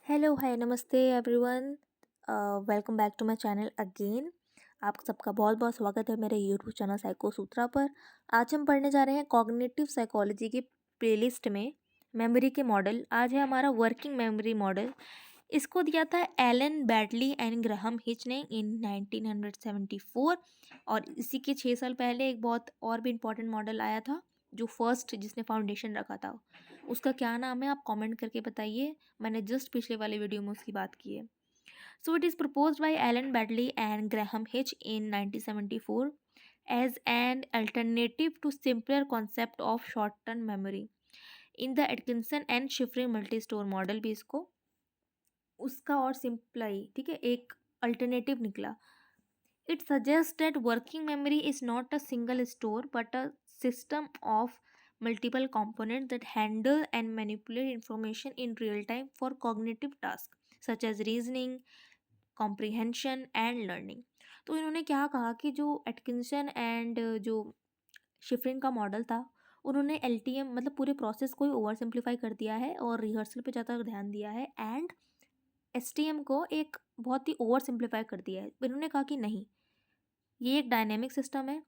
Hello, hi, नमस्ते everyone. Welcome back to my channel again. आप सबका बहुत बहुत स्वागत है मेरे यूट्यूब चैनल साइको सूत्रा पर। आज हम पढ़ने जा रहे हैं कॉग्निटिव साइकोलॉजी की प्लेलिस्ट में मेमोरी के मॉडल। आज है हमारा वर्किंग मेमोरी मॉडल। इसको दिया था Alan Baddeley and Graham Hitch ने इन 1974। और इसी के 6 साल पहले एक बहुत और भी इम्पोर्टेंट मॉडल आया था, जो फर्स्ट जिसने फाउंडेशन रखा था। उसका क्या नाम है आप कमेंट करके बताइए। मैंने जस्ट पिछले वाले वीडियो में उसकी बात की है। So it is proposed by Alan Baddeley and Graham Hitch in 1974 as an alternative to simpler concept of short-term memory in the Atkinson and Shiffrin multi-store model। भी इसको उसका और सिंपलाई, ठीक है, एक अल्टरनेटिव निकला। It suggest that working memory is not a single store but a system of multiple components that handle and manipulate information in real time for cognitive tasks such as reasoning, comprehension and learning। तो इन्होंने क्या कहा कि जो Atkinson and जो शिफ्रिन का model था, उन्होंने एलटीएम मतलब पूरे प्रोसेस को ही ओवर सिंप्लीफाई कर दिया है और रिहर्सल पे ज़्यादा ध्यान दिया है, एंड एसटीएम को एक बहुत ही ओवर सिंप्लीफाई कर दिया है। इन्होंने कहा कि नहीं, ये एक डायनेमिक सिस्टम है,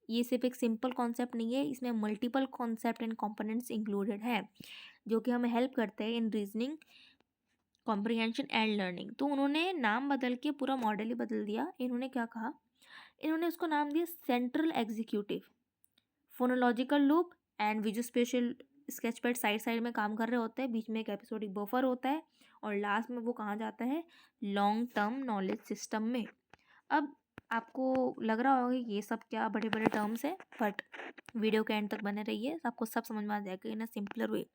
ये सिर्फ एक सिंपल कॉन्सेप्ट नहीं है, इसमें multiple concept and components included हैं जो कि हमें हेल्प करते हैं इन रीजनिंग, कॉम्प्रिहेंशन एंड लर्निंग। तो उन्होंने नाम बदल के पूरा मॉडल ही बदल दिया। इन्होंने क्या कहा, इन्होंने उसको नाम दिया central executive phonological loop and visual special sketch pad side side में काम कर रहे होते हैं, बीच में एक एपिसोडिक बफर होता है और लास्ट में वो कहाँ जाता है, लॉन्ग टर्म नॉलेज सिस्टम में। अब आपको लग रहा होगा कि ये सब क्या बड़े बड़े टर्म्स हैं, बट वीडियो के एंड तक बने रहिए, आपको सब समझ में आ जाएगा in a simpler way.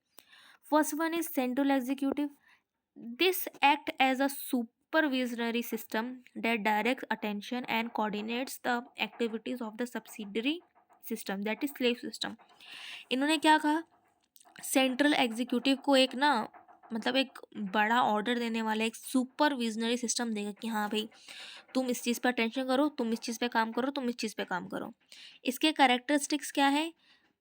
First one is central executive. This act as a supervisory system that directs attention and coordinates the activities of the subsidiary system, that is slave system। इन्होंने क्या कहा, सेंट्रल एग्जीक्यूटिव को एक ना मतलब एक बड़ा order देने वाला एक सुपरविजनरी सिस्टम देगा कि हाँ भाई, तुम इस चीज़ पे अटेंशन करो, तुम इस चीज़ पे काम करो, तुम इस चीज़ पे काम करो। इसके कैरेक्टरिस्टिक्स क्या है,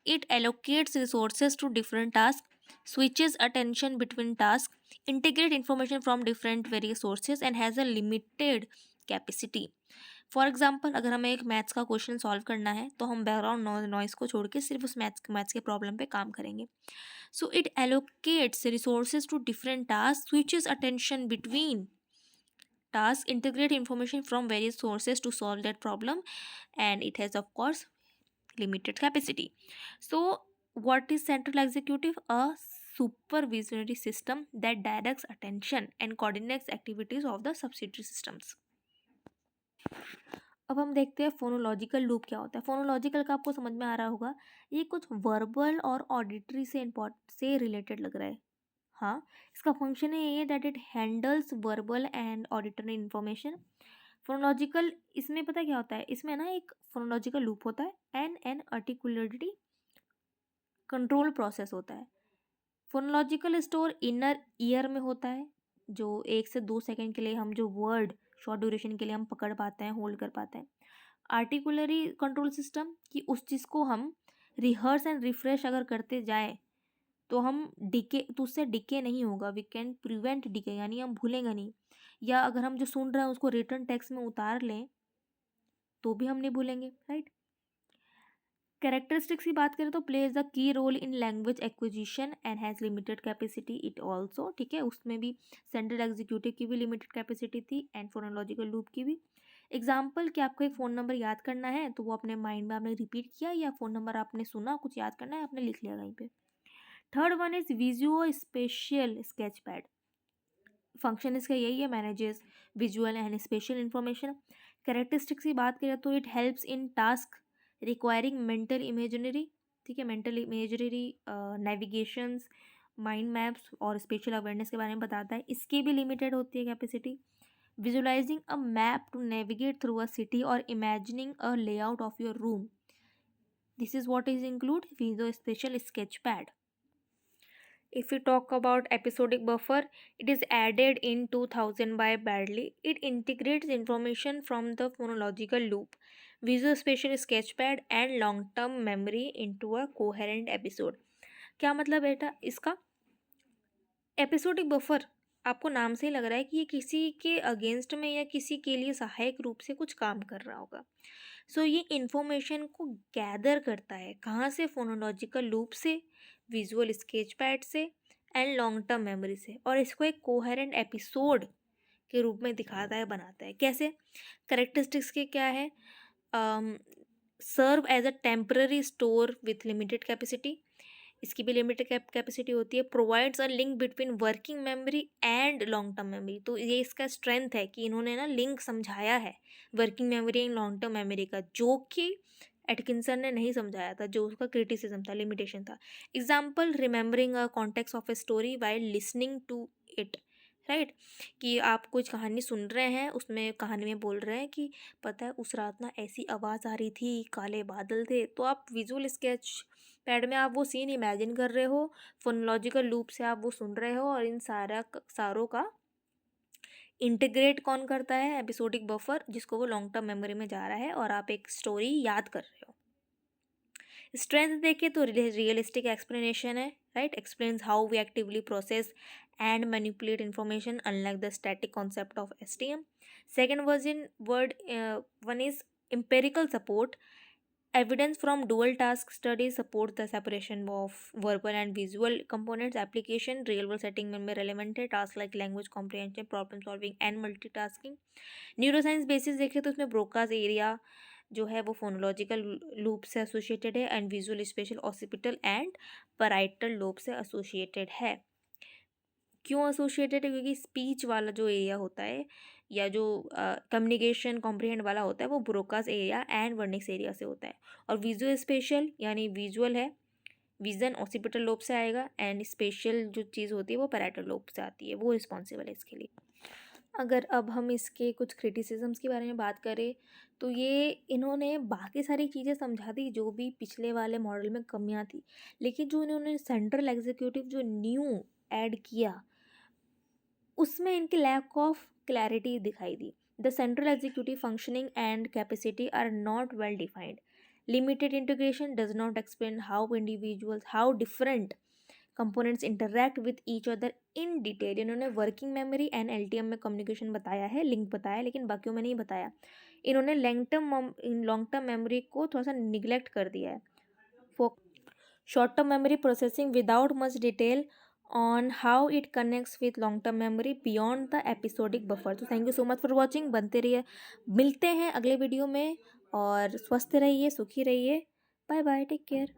it allocates resources to different task, switches attention between tasks, integrate information from different various sources and has a limited capacity। For example, अगर हमें एक मैथ्स का क्वेश्चन सॉल्व करना है तो हम बैकग्राउंड नॉइस को छोड़ के सिर्फ उस मैथ्स के प्रॉब्लम पे काम करेंगे। So it allocates resources to different task, switches attention between tasks, integrate information from various sources to solve that problem, and it has of course limited capacity। So what is central executive? A supervisory system that directs attention and coordinates activities of the subsidiary systems। अब हम देखते हैं phonological loop क्या होता है। Phonological का आपको समझ में आ रहा होगा, ये कुछ वर्बल और ऑडिटरी से रिलेटेड लग रहा है। हाँ, इसका फंक्शन है ये that it handles verbal and auditory information. Phonological, इसमें पता क्या होता है, इसमें ना एक फोनोलॉजिकल लूप होता है and N articulatory control process होता है। फोनोलॉजिकल स्टोर इनर ईयर में होता है, जो 1 से 2 सेकंड के लिए हम जो वर्ड शॉर्ट ड्यूरेशन के लिए हम पकड़ पाते हैं, होल्ड कर पाते हैं। आर्टिकुलरी कंट्रोल सिस्टम कि उस चीज़ को हम रिहर्स एंड रिफ्रेश अगर करते जाए तो हम डिके तो उससे डिके नहीं होगा, वी कैन प्रिवेंट डिके, यानी हम भूलेंगे नहीं। या अगर हम जो सुन रहे हैं उसको रिटर्न टेक्स्ट में उतार लें तो भी हम नहीं भूलेंगे, राइट। कैरेक्टरिस्टिक्स की बात करें तो plays the key role in language acquisition and has limited capacity it also, ठीक है, उसमें भी सेंट्रल एग्जीक्यूटिव की भी लिमिटेड कैपेसिटी थी एंड फोनोलॉजिकल लूप की भी। एग्जाम्पल कि आपको एक फ़ोन नंबर याद करना है तो वो अपने माइंड में आपने रिपीट किया, या फ़ोन नंबर आपने सुना, कुछ याद करना है, आपने लिख लिया कहीं पे। Third one is visual spatial sketch pad. Function इसका यही है, manages visual and spatial information. Characteristics की बात करें तो it helps in task requiring mental imagery, ठीक है, mental imagery, navigations, mind maps और स्पेशल अवेयरनेस के बारे में बताता है। इसकी भी लिमिटेड होती है capacity. Visualising a map to navigate through a city और imagining a layout of your room, this is what is include with spatial sketch pad. If we talk about episodic buffer, it is added in 2000 by Bradley. It integrates information from the phonological loop, visual spatial sketchpad and long-term memory into a coherent episode। क्या मतलब बेटा इसका, episodic buffer आपको नाम से ही लग रहा है कि ये किसी के अगेंस्ट में या किसी के लिए सहायक रूप से कुछ काम कर रहा होगा। सो ये इंफॉर्मेशन को गैदर करता है कहाँ से? फोनोलॉजिकल लूप से, विजुअल स्केच पैड से एंड लॉन्ग टर्म मेमोरी से, और इसको एक कोहेरेंट एपिसोड के रूप में दिखाता है, बनाता है। कैसे? करेक्टरिस्टिक्स के क्या है? Serve as a temporary store with limited capacity, इसकी भी लिमिटेड कैपेसिटी होती है। Provides a link between working memory and long term memory, तो ये इसका स्ट्रेंथ है कि इन्होंने ना लिंक समझाया है working memory and long term memory का, जो कि एटकिंसन ने नहीं समझाया था, जो उसका क्रिटिसिज्म था, लिमिटेशन था। Example, remembering a context of a story while listening to it, right? कि आप कुछ कहानी सुन रहे हैं, उसमें कहानी में बोल रहे हैं कि पता है उस रात ना ऐसी आवाज़ आ रही थी, काले बादल थे, तो आप विजुअल स्केच पैड में आप वो सीन इमेजिन कर रहे हो, फोनोलॉजिकल लूप से आप वो सुन रहे हो, और इन सारों का इंटीग्रेट कौन करता है? एपिसोडिक बफर, जिसको वो लॉन्ग टर्म मेमोरी में जा रहा है और आप एक स्टोरी याद कर रहे हो। स्ट्रेंथ देखें तो रियलिस्टिक एक्सप्लेनेशन है, right? Explains how we actively process and manipulate information unlike the static concept of STM. Second one is empirical support. Evidence from dual task studies supports the separation of verbal and visual components. Application real world setting में relevant है, tasks like language comprehension, problem solving and multitasking. Neuroscience basis देखें तो उसमें Broca's area जो है वो phonological loop से associated है, and visual special occipital and parietal lobe से एसोसिएटेड है। क्यों एसोसिएटेड है? क्योंकि स्पीच वाला जो एरिया होता है या जो कम्युनिकेशन कॉम्प्रिहेंड वाला होता है वो Broca's area and Wernicke's area से होता है, और विजुअल स्पेशल यानी विजुअल है, विजन ऑसिपिटल लोब से आएगा, एंड स्पेशल जो चीज़ होती है वो पैराइटल लोब से आती है, वो रिस्पॉन्सिबल है इसके लिए। अगर अब हम इसके कुछ क्रिटिसिजम्स के बारे में बात करें तो ये इन्होंने बाकी सारी चीज़ें समझा दी जो भी पिछले वाले मॉडल में कमियां थी, लेकिन जो इन्होंने सेंट्रल एग्जीक्यूटिव जो न्यू ऐड किया उसमें इनकी लैक ऑफ क्लैरिटी दिखाई दी। The central executive functioning and capacity are not well defined. Limited integration does not explain how different components interact with each other in detail. इन्होंने working memory and LTM में communication बताया है, link बताया है, लेकिन बाकियों में नहीं बताया। इन्होंने लॉन्ग टर्म मेमोरी को थोड़ा सा निग्लेक्ट कर दिया है। For short-term memory processing without much detail on how it connects with long-term memory beyond the episodic buffer. तो thank you so much for watching. बनते रहिए, मिलते हैं अगले वीडियो में, और स्वस्थ रहिए, सुखी रहिए। Bye bye, take care.